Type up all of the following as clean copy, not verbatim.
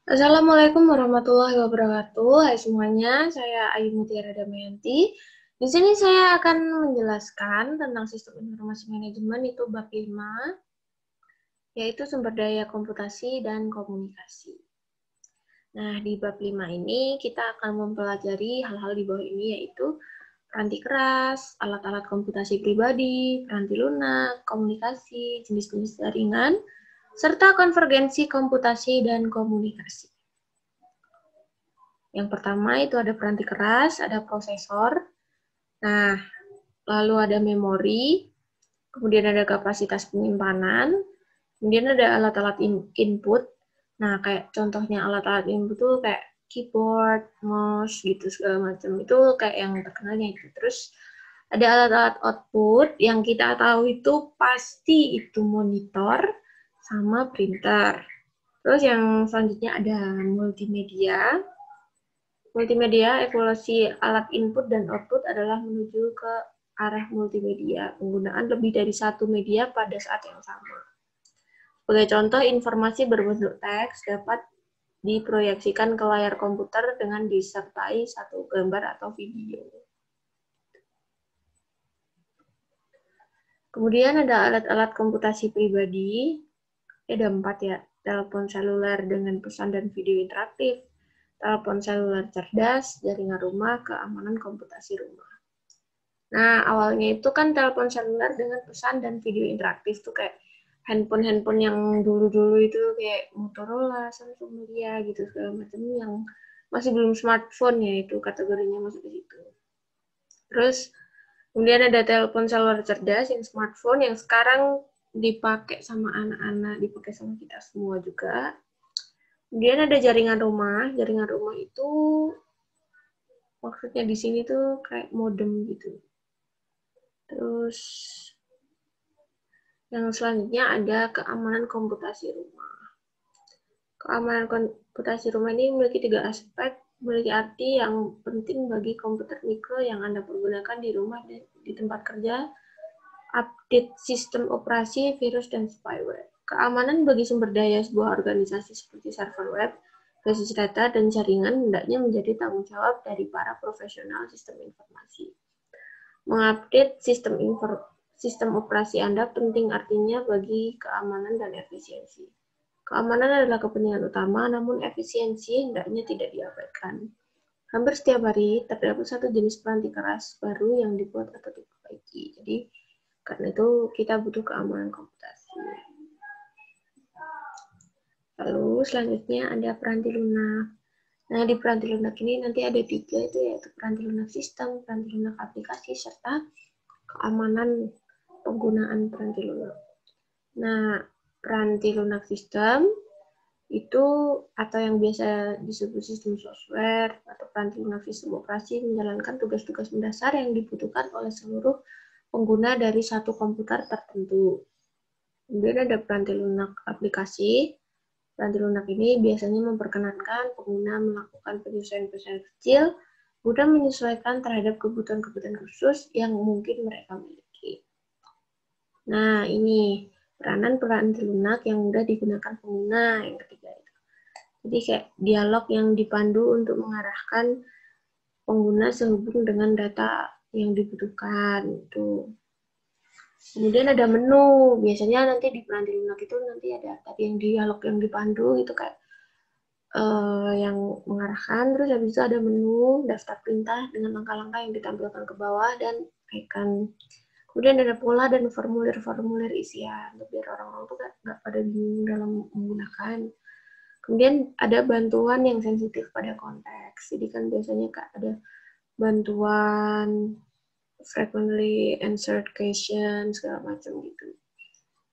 Assalamualaikum warahmatullahi wabarakatuh. Hai semuanya, saya Ayu Mutiara Damayanti. Di sini saya akan menjelaskan tentang sistem informasi manajemen itu bab 5, yaitu sumber daya komputasi dan komunikasi. Nah, di bab 5 ini kita akan mempelajari hal-hal di bawah ini, yaitu peranti keras, alat-alat komputasi pribadi, peranti lunak, komunikasi, jenis-jenis jaringan, serta konvergensi komputasi dan komunikasi. Yang pertama itu ada peranti keras, ada prosesor, nah, lalu ada memori, kemudian ada kapasitas penyimpanan, kemudian ada alat-alat input. Nah, kayak contohnya alat-alat input tuh kayak keyboard, mouse, gitu segala macam. Itu kayak yang terkenalnya itu. Terus ada alat-alat output yang kita tahu itu pasti itu monitor sama printer. Terus yang selanjutnya ada multimedia. Multimedia, evaluasi alat input dan output adalah menuju ke arah multimedia, penggunaan lebih dari satu media pada saat yang sama. Sebagai contoh, informasi berbentuk teks dapat diproyeksikan ke layar komputer dengan disertai satu gambar atau video. Kemudian ada alat-alat komputasi pribadi, ada 4 ya, telepon seluler dengan pesan dan video interaktif, telepon seluler cerdas, jaringan rumah, keamanan komputasi rumah. Nah, awalnya itu kan telepon seluler dengan pesan dan video interaktif tuh kayak handphone yang dulu-dulu itu kayak Motorola, Samsung, Nokia gitu segala macam yang masih belum smartphone ya, itu kategorinya masuk ke situ. Terus kemudian ada telepon seluler cerdas yang smartphone yang sekarang dipakai sama anak-anak, dipakai sama kita semua juga. Kemudian ada jaringan rumah. Jaringan rumah itu maksudnya di sini tuh kayak modem gitu. Terus yang selanjutnya ada keamanan komputasi rumah. Keamanan komputasi rumah ini memiliki 3 aspek, memiliki arti yang penting bagi komputer mikro yang Anda pergunakan di rumah dan di tempat kerja, update sistem operasi, virus, dan spyware. Keamanan bagi sumber daya sebuah organisasi seperti server web, basis data, dan jaringan hendaknya menjadi tanggung jawab dari para profesional sistem informasi. Mengupdate sistem operasi Anda penting artinya bagi keamanan dan efisiensi. Keamanan adalah kepentingan utama, namun efisiensi hendaknya tidak diabaikan. Hampir setiap hari terdapat satu jenis peranti keras baru yang dibuat atau diperbaiki. Jadi, karena itu kita butuh keamanan komputasi. Lalu selanjutnya ada peranti lunak. Nah, di peranti lunak ini nanti ada 3, itu yaitu peranti lunak sistem, peranti lunak aplikasi, serta keamanan penggunaan peranti lunak. Nah, peranti lunak sistem itu atau yang biasa disebut sistem software atau peranti lunak sistem operasi menjalankan tugas-tugas mendasar yang dibutuhkan oleh seluruh pengguna dari satu komputer tertentu. Kemudian ada peranti lunak aplikasi. Peranti lunak ini biasanya memperkenankan pengguna melakukan penyesuaian-penyesuaian kecil mudah menyesuaikan terhadap kebutuhan-kebutuhan khusus yang mungkin mereka miliki. Nah, ini peranan peranti lunak yang mudah digunakan pengguna yang ketiga itu. Jadi kayak dialog yang dipandu untuk mengarahkan pengguna sehubung dengan data yang dibutuhkan itu. Kemudian ada menu, biasanya nanti di peranti lunak itu nanti ada tadi yang dialog yang dipandu itu kayak yang mengarahkan, terus habis itu ada menu daftar perintah dengan langkah-langkah yang ditampilkan ke bawah dan icon. Kemudian ada pola dan formulir-formulir isian, untuk biar orang-orang tuh nggak pada bingung dalam menggunakan. Kemudian ada bantuan yang sensitif pada konteks. Jadi kan biasanya ada bantuan frequently answered question, segala macam gitu.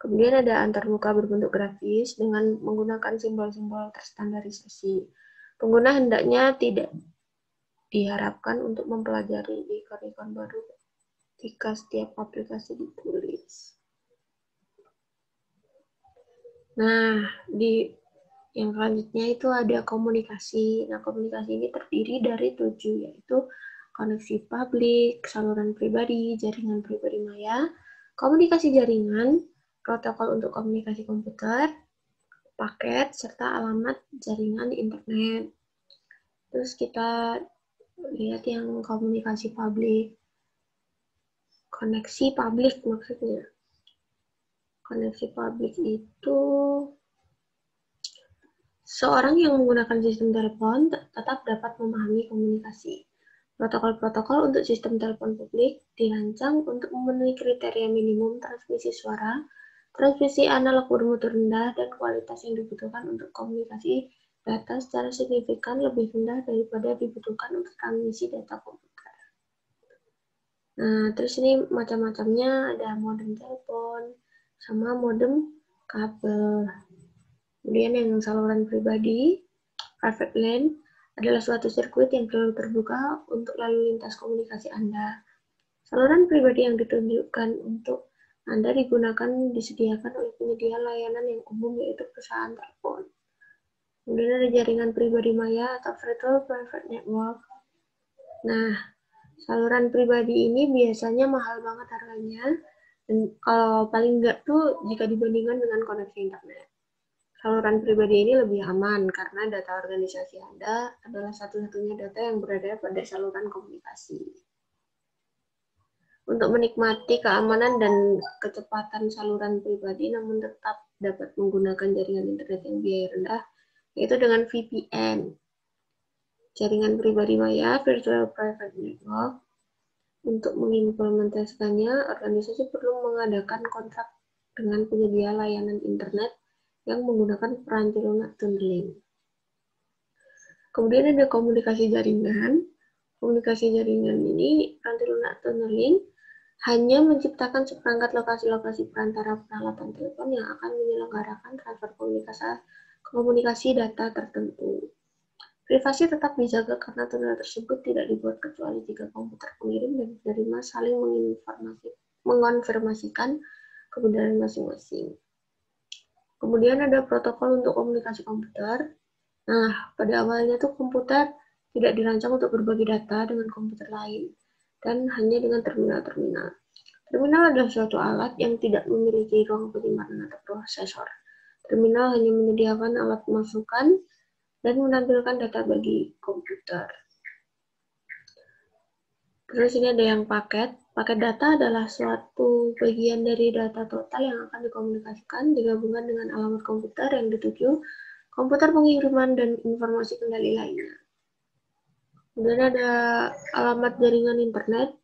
Kemudian ada antarmuka berbentuk grafis dengan menggunakan simbol-simbol terstandarisasi. Pengguna hendaknya tidak diharapkan untuk mempelajari ikon-ikon baru jika setiap aplikasi ditulis. Nah, di yang selanjutnya itu ada komunikasi. Nah, komunikasi ini terdiri dari 7, yaitu koneksi publik, saluran pribadi, jaringan pribadi maya, komunikasi jaringan, protokol untuk komunikasi komputer, paket serta alamat jaringan internet. Terus kita lihat yang komunikasi publik. Koneksi publik maksudnya. Koneksi publik itu seorang yang menggunakan sistem telepon tetap dapat memahami komunikasi. Protokol-protokol untuk sistem telepon publik dirancang untuk memenuhi kriteria minimum transmisi suara, transmisi analog bermutu rendah, dan kualitas yang dibutuhkan untuk komunikasi data secara signifikan lebih rendah daripada dibutuhkan untuk transmisi data komputer. Nah, terus ini macam-macamnya, ada modem telepon, sama modem kabel. Kemudian yang saluran pribadi, private LAN, adalah suatu sirkuit yang selalu terbuka untuk lalu lintas komunikasi Anda. Saluran pribadi yang ditunjukkan untuk Anda disediakan oleh penyedia layanan yang umum, yaitu perusahaan telepon. Kemudian ada jaringan pribadi maya atau virtual private network. Nah, saluran pribadi ini biasanya mahal banget harganya, dan kalau paling enggak tuh jika dibandingkan dengan koneksi internet. Saluran pribadi ini lebih aman karena data organisasi Anda adalah satu-satunya data yang berada pada saluran komunikasi. Untuk menikmati keamanan dan kecepatan saluran pribadi namun tetap dapat menggunakan jaringan internet yang biaya rendah, yaitu dengan VPN. Jaringan pribadi maya, Virtual Private Network. Untuk mengimplementasikannya, organisasi perlu mengadakan kontrak dengan penyedia layanan internet yang menggunakan peranti lunak tunneling. Kemudian ada komunikasi jaringan. Komunikasi jaringan ini, peranti lunak tunneling, hanya menciptakan seperangkat lokasi-lokasi perantara peralatan telepon yang akan menyelenggarakan transfer komunikasi data tertentu. Privasi tetap dijaga karena tunnel tersebut tidak dibuat kecuali jika komputer pengirim dan penerima saling mengonfirmasikan kebenaran masing-masing. Kemudian ada protokol untuk komunikasi komputer. Nah, pada awalnya tuh komputer tidak dirancang untuk berbagi data dengan komputer lain, dan hanya dengan terminal-terminal. Terminal adalah suatu alat yang tidak memiliki ruang penyimpanan atau prosesor. Terminal hanya menyediakan alat masukan dan menampilkan data bagi komputer. Terus ini ada yang paket. Paket data adalah suatu bagian dari data total yang akan dikomunikasikan digabungkan dengan alamat komputer yang dituju, komputer pengiriman, dan informasi kendali lainnya. Kemudian ada alamat jaringan internet.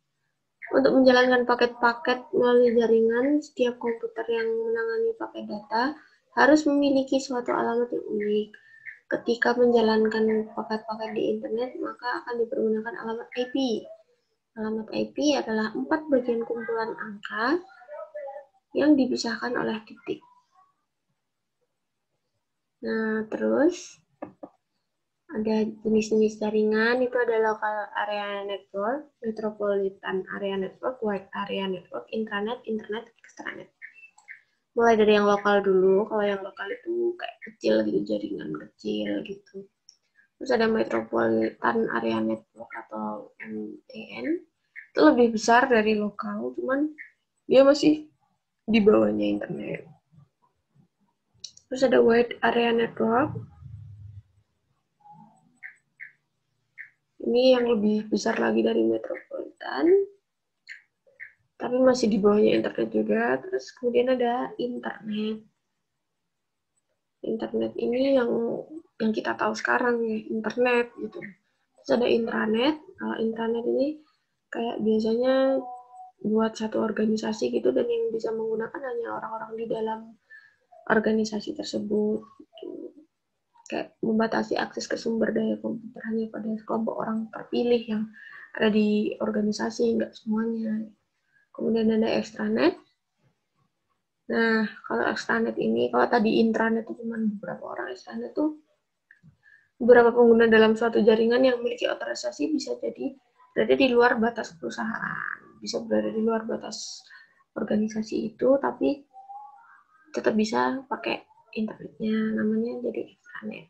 Untuk menjalankan paket-paket melalui jaringan, setiap komputer yang menangani paket data harus memiliki suatu alamat yang unik. Ketika menjalankan paket-paket di internet, maka akan dipergunakan alamat IP. Alamat IP adalah 4 bagian kumpulan angka yang dipisahkan oleh titik. Nah, terus ada jenis-jenis jaringan, itu ada local area network, metropolitan area network, wide area network, intranet, internet, extranet. Mulai dari yang lokal dulu, kalau yang lokal itu kayak kecil gitu, jaringan kecil gitu. Terus ada metropolitan area network atau MTN, itu lebih besar dari lokal, cuman dia masih di bawahnya internet. Terus ada wide area network, ini yang lebih besar lagi dari metropolitan, tapi masih di bawahnya internet juga. Terus kemudian ada internet. Internet ini yang kita tahu sekarang ya, internet gitu. Terus ada intranet. Kalau intranet ini kayak biasanya buat satu organisasi gitu, dan yang bisa menggunakan hanya orang-orang di dalam organisasi tersebut gitu. Kayak membatasi akses ke sumber daya komputer hanya pada kelompok orang terpilih yang ada di organisasi, enggak semuanya. Kemudian ada extranet. Nah, kalau extranet ini, kalau tadi intranet itu cuma beberapa orang, extranet itu beberapa pengguna dalam suatu jaringan yang memiliki otorisasi bisa jadi berada di luar batas perusahaan, bisa berada di luar batas organisasi itu, tapi tetap bisa pakai internetnya, namanya jadi extranet.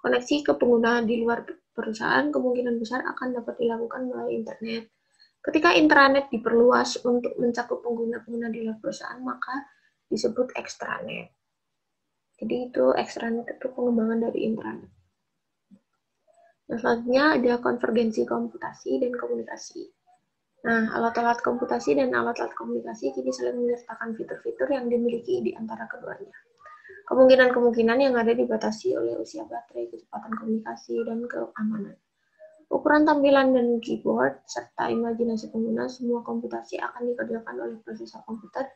Koneksi ke pengguna di luar perusahaan kemungkinan besar akan dapat dilakukan melalui internet. Ketika intranet diperluas untuk mencakup pengguna-pengguna di luar perusahaan, maka disebut extranet. Jadi itu extranet itu pengembangan dari intranet. Nah, selanjutnya ada konvergensi komputasi dan komunikasi. Nah, alat-alat komputasi dan alat-alat komunikasi kini saling menyertakan fitur-fitur yang dimiliki di antara keduanya. Kemungkinan-kemungkinan yang ada dibatasi oleh usia baterai, kecepatan komunikasi, dan keamanan. Ukuran tampilan dan keyboard, serta imajinasi pengguna, semua komputasi akan dikerjakan oleh prosesor komputer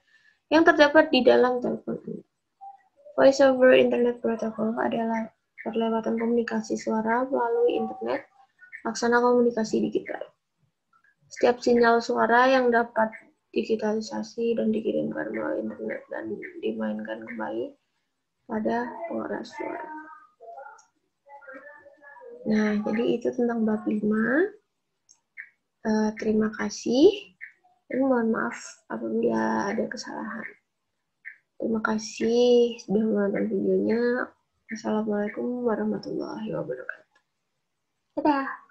yang terdapat di dalam telepon Anda. Voice over Internet Protocol adalah perlewatan komunikasi suara melalui internet, laksana komunikasi digital. Setiap sinyal suara yang dapat digitalisasi dan dikirimkan melalui internet dan dimainkan kembali pada pengeras suara. Nah, jadi itu tentang bab 5. Terima kasih dan mohon maaf apabila ada kesalahan. Terima kasih sudah menonton videonya. Assalamualaikum warahmatullahi wabarakatuh. Dadah.